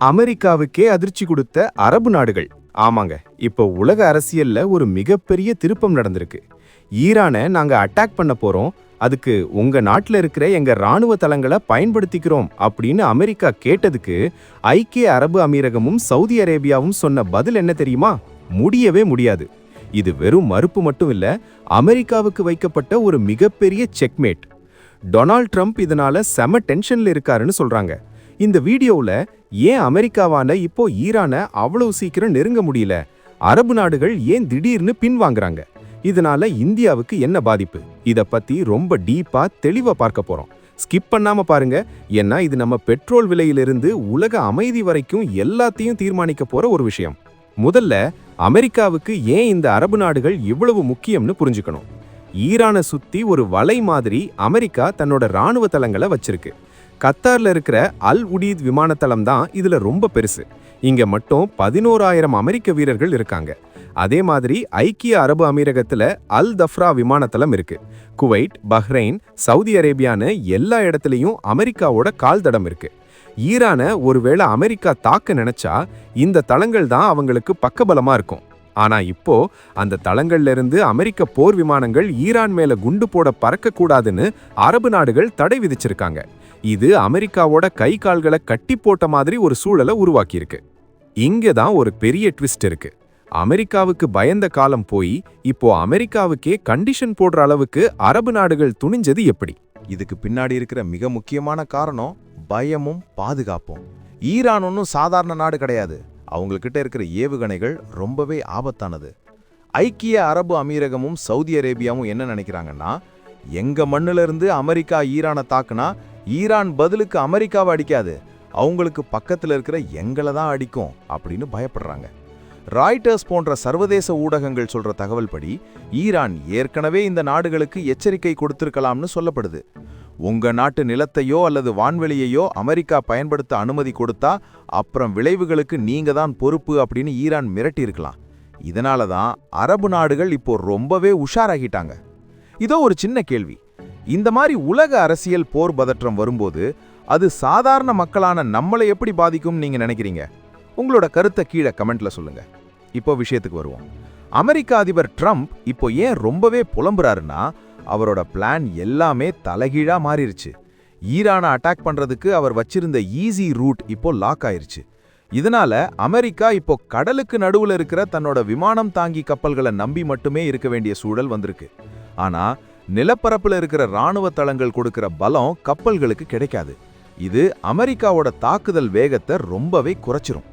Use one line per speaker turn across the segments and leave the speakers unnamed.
அமெரிக்காவுக்கே அதிர்ச்சி கொடுத்த அரபு நாடுகள். ஆமாங்க, இப்போ உலக அரசியல்ல ஒரு மிகப்பெரிய திருப்பம் நடந்திருக்கு. ஈரானை நாங்க அட்டாக் பண்ண போறோம், அதுக்கு உங்க நாட்டுல இருக்கிற எங்க ராணுவ தளங்களை பயன்படுத்திக்கிறோம் அப்படின்னு அமெரிக்கா கேட்டதுக்கு ஐக்கிய அரபு அமீரகமும் சவுதி அரேபியாவும் சொன்ன பதில் என்ன தெரியுமா? முடியவே முடியாது. இது வெறும் மறுப்பு மட்டும் இல்ல, அமெரிக்காவுக்கு வைக்கப்பட்ட ஒரு மிகப்பெரிய செக்மேட். டொனால்ட் ட்ரம்ப் இதனால செம டென்ஷன்ல இருக்காருன்னு சொல்றாங்க. இந்த வீடியோவுல ஏன் அமெரிக்காவால இப்போ ஈரானை அவ்வளவு சீக்கிரம் நெருங்க முடியல, அரபு நாடுகள் ஏன் திடீர்னு பின்வாங்குறாங்க, இதனால இந்தியாவுக்கு என்ன பாதிப்பு, இத பத்தி ரொம்ப டீப்பா தெளிவா பார்க்க போறோம். ஸ்கிப் பண்ணாம பாருங்க, ஏன்னா இது நம்ம பெட்ரோல் விலையிலிருந்து உலக அமைதி வரைக்கும் எல்லாத்தையும் தீர்மானிக்க போற ஒரு விஷயம். முதல்ல அமெரிக்காவுக்கு ஏன் இந்த அரபு நாடுகள் இவ்வளவு முக்கியம்னு புரிஞ்சுக்கணும். ஈரானை சுத்தி ஒரு வலை மாதிரி அமெரிக்கா தன்னோட ராணுவ தளங்களை வச்சிருக்கு. கத்தார்ல இருக்கிற அல் உடீத் விமானத்தளம் தான் இதுல ரொம்ப பெருசு. இங்க மட்டும் 11,000 அமெரிக்க வீரர்கள் இருக்காங்க. அதே மாதிரி ஐக்கிய அரபு அமீரகத்துல அல் தஃப்ரா விமானத்தளம் இருக்கு. குவைட், பஹ்ரைன், சவுதி அரேபியான்னு எல்லா இடத்துலயும் அமெரிக்காவோட கால் தடம் இருக்கு. ஈரானை ஒருவேளை அமெரிக்கா தாக்க நினைச்சா இந்த தளங்கள் தான் அவங்களுக்கு பக்கபலமா இருக்கும். ஆனா இப்போ அந்த தளங்கள்ல இருந்து அமெரிக்க போர் விமானங்கள் ஈரான் மேல குண்டு போட பறக்க கூடாதுன்னு அரபு நாடுகள் தடை விதிச்சிருக்காங்க. இது அமெரிக்காவோட கை கால்களை கட்டி போட்ட மாதிரி ஒரு சூழலை உருவாக்கியிருக்கு. இங்க தான் ஒரு பெரிய ட்விஸ்ட் இருக்கு. அமெரிக்காவுக்கு பயந்த காலம் போய் இப்போ அமெரிக்காவுக்கே கண்டிஷன் போடுற அளவுக்கு அரபு நாடுகள் துணிஞ்சது எப்படி?
இதுக்கு பின்னாடி இருக்கிற மிக முக்கியமான காரணம் பயமும் பாதுகாப்பும். ஈரான் ஒன்றும் சாதாரண நாடு கிடையாது. அவங்கக்கிட்ட இருக்கிற ஏவுகணைகள் ரொம்பவே ஆபத்தானது. ஐக்கிய அரபு அமீரகமும் சவுதி அரேபியாவும் என்ன நினைக்கிறாங்கன்னா, எங்க மண்ணுல இருந்து அமெரிக்கா ஈரானை தாக்குனா ஈரான் பதிலுக்கு அமெரிக்காவை அடிக்காது, அவங்களுக்கு பக்கத்துல இருக்கிற எங்களை தான் அடிக்கும் அப்படின்னு பயப்படுறாங்க. ராய்டர்ஸ் போன்ற சர்வதேச ஊடகங்கள் சொல்ற தகவல் படி ஈரான் ஏற்கனவே இந்த நாடுகளுக்கு எச்சரிக்கை கொடுத்திருக்கலாம்னு சொல்லப்படுது. உங்க நாட்டு நிலத்தையோ அல்லது வான்வெளியையோ அமெரிக்கா பயன்படுத்த அனுமதி கொடுத்தா அப்புறம் விளைவுகளுக்கு நீங்க தான் பொறுப்பு அப்படின்னு ஈரான் மிரட்டி இருக்கலாம். இதனால தான் அரபு நாடுகள் இப்போ ரொம்பவே உஷாராகிட்டாங்க. இதோ ஒரு சின்ன கேள்வி, இந்த மாதிரி உலக அரசியல் போர் பதற்றம் வரும்போது அது சாதாரண மக்களான நம்மளை எப்படி பாதிக்கும் நீங்க நினைக்கிறீங்க? உங்களோட கருத்தை கீழே கமெண்ட்ல சொல்லுங்க. இப்போ விஷயத்துக்கு வருவோம். அமெரிக்க அதிபர் ட்ரம்ப் இப்போ ஏன் ரொம்பவே புலம்புறாருன்னா, அவரோட பிளான் எல்லாமே தலைகீழா மாறிடுச்சு. ஈரானை அட்டாக் பண்றதுக்கு அவர் வச்சிருந்த ஈஸி ரூட் இப்போ லாக் ஆயிருச்சு. இதனால அமெரிக்கா இப்போ கடலுக்கு நடுவுல இருக்கிற தன்னோட விமானம் தாங்கி கப்பல்களை நம்பி மட்டுமே இருக்க வேண்டிய சூழல் வந்திருக்கு. ஆனா நிலப்பரப்புல இருக்கிற ராணுவ தளங்கள் கொடுக்கிற பலம் கப்பல்களுக்கு கிடைக்காது. இது அமெரிக்காவோட தாக்குதல் வேகத்தை ரொம்பவே குறைச்சிரும்.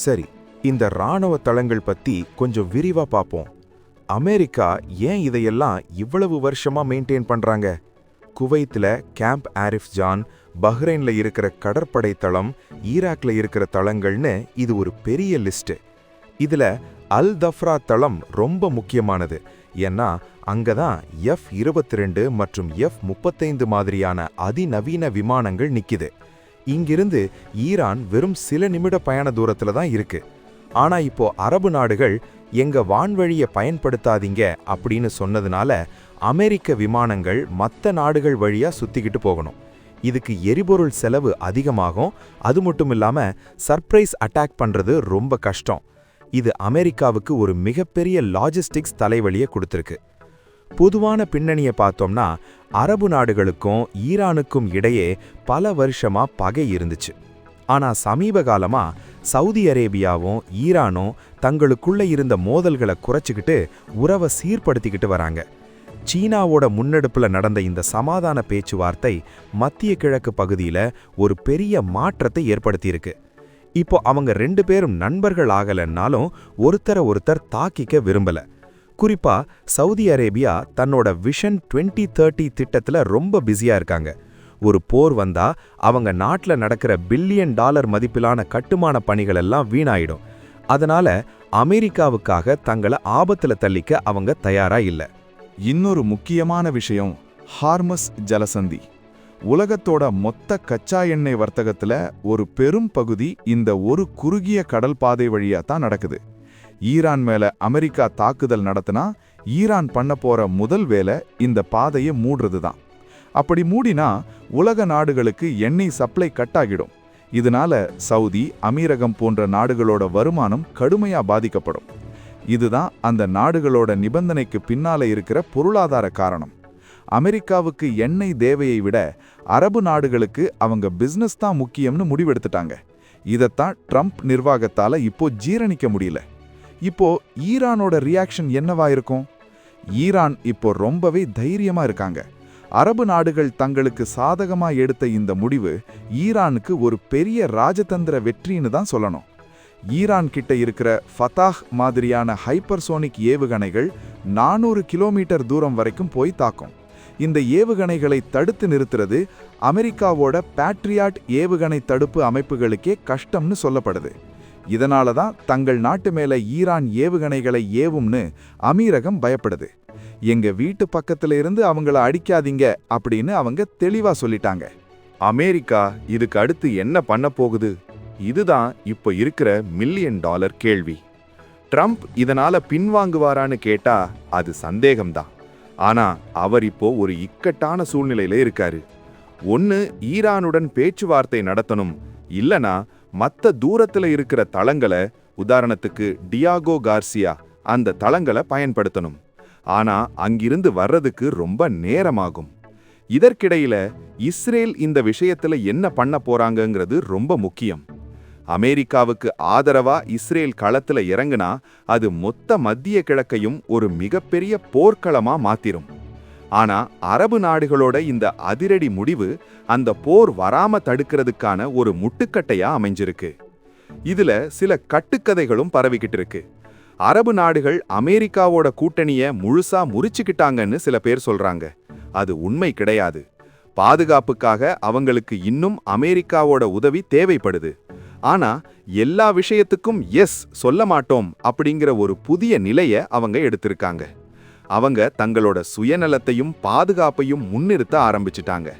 சரி, இந்த ராணுவ தளங்கள் பத்தி கொஞ்சம் விரிவா பார்ப்போம். அமெரிக்கா ஏன் இதையெல்லாம் இவ்வளவு வருஷமா மெயின்டைன் பண்றாங்க? குவைத்தில் கேம்ப் ஆரிஃப் ஜான், பஹ்ரைன்ல இருக்கிற கடற்படை தளம், ஈராக்ல இருக்கிற தளங்கள்னு இது ஒரு பெரிய லிஸ்ட். இதுல அல் தஃப்ரா தளம் ரொம்ப முக்கியமானது. ஏன்னா அங்கதான் F-22 மற்றும் F-35 மாதிரியான அதிநவீன விமானங்கள் நிக்குது. இங்கிருந்து ஈரான் வெறும் சில நிமிட பயண தூரத்துல தான் இருக்கு. ஆனா இப்போ அரபு நாடுகள் எங்க வான்வழியை பயன்படுத்தாதீங்க அப்படின்னு சொன்னதுனால அமெரிக்க விமானங்கள் மற்ற நாடுகள் வழியா சுத்திக்கிட்டு போகணும். இதுக்கு எரிபொருள் செலவு அதிகமாகும். அது மட்டும் இல்லாம சர்ப்ரைஸ் அட்டாக் பண்றது ரொம்ப கஷ்டம். இது அமெரிக்காவுக்கு ஒரு மிகப்பெரிய லாஜிஸ்டிக்ஸ் தலைவலியை கொடுத்திருக்கு. பொதுவான பின்னணியை பார்த்தோம்னா, அரபு நாடுகளுக்கும் ஈரானுக்கும் இடையே பல வருஷமா பகை இருந்துச்சு. ஆனா சமீப காலமா சவுதி அரேபியாவும் ஈரானும் தங்களுக்குள்ள இருந்த மோதல்களை குறைச்சிக்கிட்டு உறவை சீர்படுத்திக்கிட்டு வராங்க. சீனாவோட முன்னெடுப்புல நடந்த இந்த சமாதான பேச்சுவார்த்தை மத்திய கிழக்கு பகுதியில ஒரு பெரிய மாற்றத்தை ஏற்படுத்தியிருக்கு. இப்போ அவங்க 2 பேரும் நண்பர்கள் ஆகலன்னாலும் ஒருத்தர் தாக்கிக்க விரும்பல. குறிப்பா சவுதி அரேபியா தன்னோட விஷன் 2030 திட்டத்துல ரொம்ப பிஸியா இருக்காங்க. ஒரு போர் வந்தா அவங்க நாட்டுல நடக்கிற $1 பில்லியன் மதிப்பிலான கட்டுமான பணிகள் எல்லாம் வீணாயிடும். அதனால அமெரிக்காவுக்காக தங்களை ஆபத்துல தள்ளிக்க அவங்க தயாரா இல்ல.
இன்னொரு முக்கியமான விஷயம், ஹார்மஸ் ஜலசந்தி. உலகத்தோட மொத்த கச்சா எண்ணெய் வர்த்தகத்துல ஒரு பெரும் பகுதி இந்த ஒரு குறுகிய கடல் பாதை வழியா தான் நடக்குது. ஈரான் மேல அமெரிக்கா தாக்குதல் நடத்தினா ஈரான் பண்ண போற முதல் வேலை இந்த பாதையை மூடுறது தான். அப்படி மூடினா உலக நாடுகளுக்கு எண்ணெய் சப்ளை கட் ஆகிடும். இதனால சவுதி, அமீரகம் போன்ற நாடுகளோட வருமானம் கடுமையா பாதிக்கப்படும். இதுதான் அந்த நாடுகளோட நிபந்தனைக்கு பின்னால இருக்கிற பொருளாதார காரணம். அமெரிக்காவுக்கு எண்ணெய் தேவையை விட அரபு நாடுகளுக்கு அவங்க பிசினஸ் தான் முக்கியம்னு முடிவெடுத்துட்டாங்க. இதைத்தான் ட்ரம்ப் நிர்வாகத்தால இப்போ ஜீரணிக்க முடியல. இப்போ ஈரானோட ரியாக்ஷன் என்னவா இருக்கும்? ஈரான் இப்போ ரொம்பவே தைரியமா இருக்காங்க. அரபு நாடுகள் தங்களுக்கு சாதகமா எடுத்த இந்த முடிவு ஈரானுக்கு ஒரு பெரிய ராஜதந்திர வெற்றின்னு தான் சொல்லணும். ஈரான் கிட்ட இருக்கிற ஃபதாஹ் மாதிரியான ஹைப்பர்சோனிக் ஏவுகணைகள் 400 கிலோமீட்டர் தூரம் வரைக்கும் போய் தாக்கும். இந்த ஏவுகணைகளை தடுத்து நிறுத்துறது அமெரிக்காவோட பேட்ரியாட் ஏவுகணை தடுப்பு அமைப்புகளுக்கே கஷ்டம்னு சொல்லப்படுது. இதனால தான் தங்கள் நாட்டு மேல ஈரான் ஏவுகணைகளை ஏவும்னு அமீரகம் பயப்படுது. எங்க வீட்டு பக்கத்துல இருந்து அவங்கள அடிக்காதீங்க அப்படின்னு அவங்க தெளிவா சொல்லிட்டாங்க.
அமெரிக்கா இதுக்கு அடுத்து என்ன பண்ண போகுது? இதுதான் இப்போ இருக்கிற $1 மில்லியன் கேள்வி. ட்ரம்ப் இதனால பின்வாங்குவாரான்னு கேட்டா அது சந்தேகம்தான். ஆனா அவர் இப்போ ஒரு இக்கட்டான சூழ்நிலையில இருக்காரு. ஒன்னு ஈரானுடன் பேச்சுவார்த்தை நடத்தணும், இல்லனா மத்த தூரத்துல இருக்கிற தளங்களை, உதாரணத்துக்கு டியாகோ கார்சியா அந்த தளங்களை பயன்படுத்தணும். ஆனா அங்கிருந்து வர்றதுக்கு ரொம்ப நேரமாகும். இதற்கிடையில இஸ்ரேல் இந்த விஷயத்துல என்ன பண்ண போறாங்கங்கிறது ரொம்ப முக்கியம். அமெரிக்காவுக்கு ஆதரவா இஸ்ரேல் களத்துல இறங்குனா அது மொத்த மத்திய கிழக்கையும் ஒரு மிகப்பெரிய போர்க்களமா மாத்திரும். ஆனா அரபு நாடுகளோட இந்த அதிரடி முடிவு அந்த போர் வராம தடுக்கிறதுக்கான ஒரு முட்டுக்கட்டையா அமைஞ்சிருக்கு. இதுல சில கட்டுக்கதைகளும் பரவிக்கிட்டு இருக்கு. அரபு நாடுகள் அமெரிக்காவோட கூட்டணிய முழுசா முறிச்சுக்கிட்டாங்கன்னு சில பேர் சொல்றாங்க. அது உண்மை கிடையாது. பாதுகாப்புக்காக அவங்களுக்கு இன்னும் அமெரிக்காவோட உதவி தேவைப்படுது. ஆனா எல்லா விஷயத்துக்கும் எஸ் சொல்ல மாட்டோம் அப்படிங்கிற ஒரு புதிய நிலைய அவங்க எடுத்திருக்காங்க. அவங்க தங்களோட சுயநலத்தையும் பாதுகாப்பையும் முன்னிறுத்த ஆரம்பிச்சிட்டாங்க.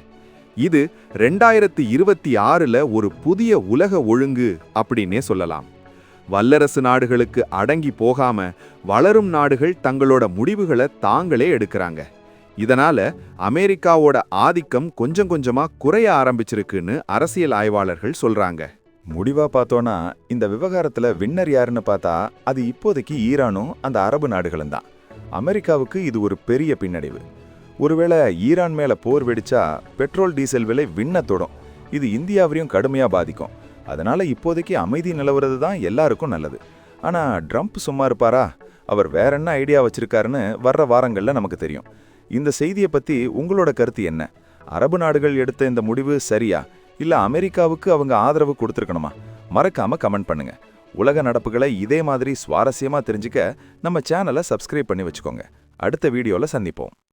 இது 2026ல ஒரு புதிய உலக ஒழுங்கு அப்படின்னே சொல்லலாம். வல்லரசு நாடுகளுக்கு அடங்கி போகாம வளரும் நாடுகள் தங்களோட முடிவுகளை தாங்களே எடுக்கிறாங்க. இதனால அமெரிக்காவோட ஆதிக்கம் கொஞ்சம் கொஞ்சமா குறைய ஆரம்பிச்சிருக்குன்னு அரசியல் ஆய்வாளர்கள் சொல்றாங்க.
முடிவா பார்த்தோன்னா இந்த விவகாரத்துல வின்னர் யாருன்னு பார்த்தா அது இப்போதைக்கு ஈரானும் அந்த அரபு நாடுகளும் தான். அமெரிக்காவுக்கு இது ஒரு பெரிய பின்னடைவு. ஒருவேளை ஈரான் மேல போர் வெடிச்சா பெட்ரோல் டீசல் விலை விண்ண தொடும். இது இந்தியாவையும் கடுமையா பாதிக்கும். அதனால இப்போதைக்கு அமைதி நிலவுறது தான் எல்லாருக்கும் நல்லது. ஆனா ட்ரம்ப் சும்மா இருப்பாரா? அவர் வேற என்ன ஐடியா வச்சிருக்காருன்னு வர்ற வாரங்கள்ல நமக்கு தெரியும். இந்த செய்தியை பத்தி உங்களோட கருத்து என்ன? அரபு நாடுகள் எடுத்த இந்த முடிவு சரியா, இல்ல அமெரிக்காவுக்கு அவங்க ஆதரவு கொடுத்துருக்கணுமா? மறக்காம கமெண்ட் பண்ணுங்க. உலக நடப்புகளை இதே மாதிரி சுவாரஸ்யமா தெரிஞ்சுக்க நம்ம சேனலை சப்ஸ்கிரைப் பண்ணி வச்சுக்கோங்க. அடுத்த வீடியோல சந்திப்போம்.